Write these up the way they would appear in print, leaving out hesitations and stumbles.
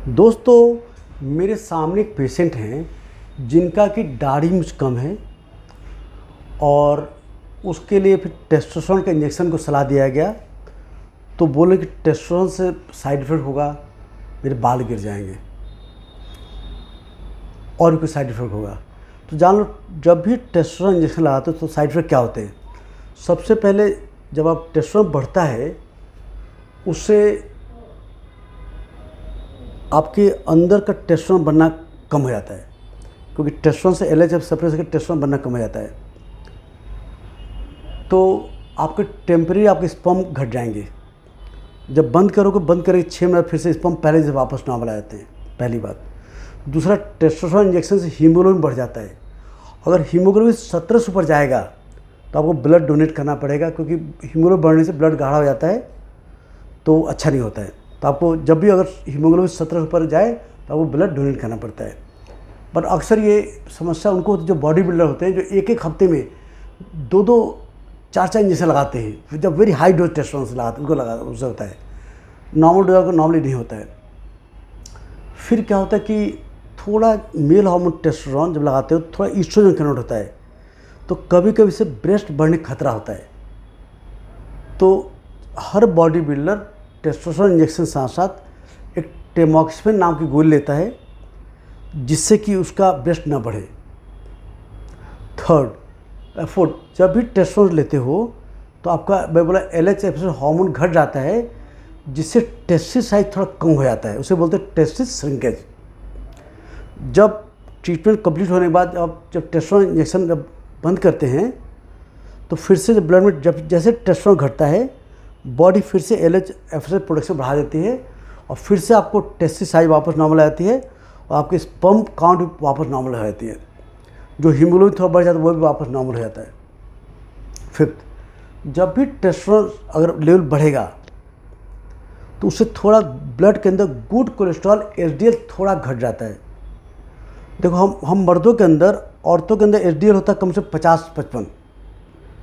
दोस्तों, मेरे सामने एक पेशेंट हैं जिनका कि दाढ़ी मुझ कम है और उसके लिए फिर टेस्टोस्टेरोन के इंजेक्शन को सलाह दिया गया। तो बोले कि टेस्टोस्टेरोन से साइड इफ़ेक्ट होगा, मेरे बाल गिर जाएंगे और भी कोई साइड इफ़ेक्ट होगा। तो जान लो, जब भी टेस्टोस्टेरोन इंजेक्शन लगाते हो तो साइड इफ़ेक्ट क्या होते हैं। सबसे पहले जब आप टेस्टोस्टेरोन बढ़ता है उससे आपके अंदर का टेस्टोस्टेरोन बनना कम हो जाता है, क्योंकि टेस्टोस्टेरोन से एलएच सेपरेट करके टेस्टोस्टेरोन बनना कम हो जाता है। तो आपके टेम्परेरी आपके स्पर्म घट जाएंगे। जब बंद करके 6 मिनट फिर से स्पर्म पहले से वापस नॉर्मल आ जाते हैं, पहली बात। दूसरा, टेस्टोस्टेरोन इंजेक्शन से हीमोग्लोबिन बढ़ जाता है। अगर हीमोग्लोबिन 17 से ऊपर जाएगा तो आपको ब्लड डोनेट करना पड़ेगा, क्योंकि हीमोग्लोबिन बढ़ने से ब्लड गाढ़ा हो जाता है तो अच्छा नहीं होता है। तो आपको जब भी अगर हीमोग्लोबिन 17 से ऊपर जाए तो आपको ब्लड डोनेट करना पड़ता है। पर अक्सर ये समस्या उनको जो बॉडी बिल्डर होते हैं, जो एक एक हफ्ते में 2-2 4-4 इंजेक्शन लगाते हैं, फिर जब वेरी हाई डोज टेस्टोस्टेरोन से लगाते उनको उससे होता है। नॉर्मल डोज को नॉर्मली नहीं होता है। फिर क्या होता है कि थोड़ा मेल हार्मोन टेस्टोस्टेरोन जब लगाते हो थोड़ा ईस्ट्रोजन कन्वर्ट होता है, तो कभी कभी से ब्रेस्ट बढ़ने का खतरा होता है। तो हर बॉडी बिल्डर टेस्टोस्टेरोन इंजेक्शन साथ साथ एक टेमोक्सिफेन नाम की गोली लेता है, जिससे कि उसका ब्रेस्ट ना बढ़े। फोर्थ, जब भी टेस्टोस्टेरोन लेते हो तो आपका मैं बोला एलएच हार्मोन घट जाता है, जिससे टेस्टिस साइज थोड़ा कम हो जाता है। उसे बोलते हैं टेस्टिस श्रिंकेज। जब ट्रीटमेंट कंप्लीट होने के बाद जब टेस्टोस्टेरोन इंजेक्शन जब बंद करते हैं तो फिर से ब्लड में जब जैसे टेस्टोस्टेरोन घटता है, बॉडी फिर से एलएच प्रोडक्शन बढ़ा देती है और फिर से आपको टेस्टिस साइज वापस नॉर्मल आ जाती है और आपकी स्पर्म काउंट भी वापस नॉर्मल हो जाती है। जो हीमोग्लोबिन थोड़ा बढ़ जाता है वो भी वापस नॉर्मल हो जाता है। फिफ्थ, जब भी टेस्टोस्टेरोन अगर लेवल बढ़ेगा तो उससे थोड़ा ब्लड के अंदर गुड कोलेस्ट्रॉल एचडीएल थोड़ा घट जाता है। देखो, हम मर्दों के अंदर, औरतों के अंदर एचडीएल होता है कम से 50-55,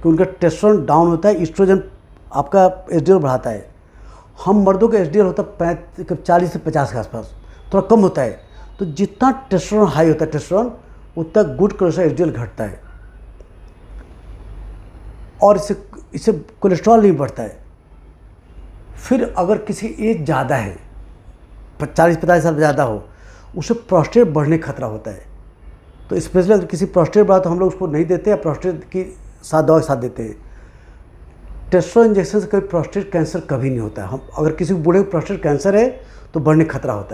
कि उनका टेस्टोस्टेरोन डाउन होता है, ईस्ट्रोजन आपका एचडीएल बढ़ाता है। हम मर्दों का एचडीएल होता है 40 से 50 के आसपास, थोड़ा कम होता है। तो जितना टेस्टोस्टेरोन हाई होता है टेस्टोस्टेरोन, उतना गुड कोलेस्ट्रॉल एचडीएल घटता है और इससे कोलेस्ट्रॉल नहीं बढ़ता है। फिर अगर किसी एज ज़्यादा है, 40-50 साल ज़्यादा हो, उसे प्रोस्टेट बढ़ने का खतरा होता है। तो स्पेशली अगर किसी प्रोस्टेट बढ़ा तो हम लोग उसको नहीं देते या प्रोस्टेट की साथ दवा के साथ देते हैं। टेस्टोस्टेरोन इंजेक्शन से कभी प्रोस्टेट कैंसर कभी नहीं होता है। हम अगर किसी बूढ़े को प्रोस्टेट कैंसर है तो बढ़ने का खतरा होता है।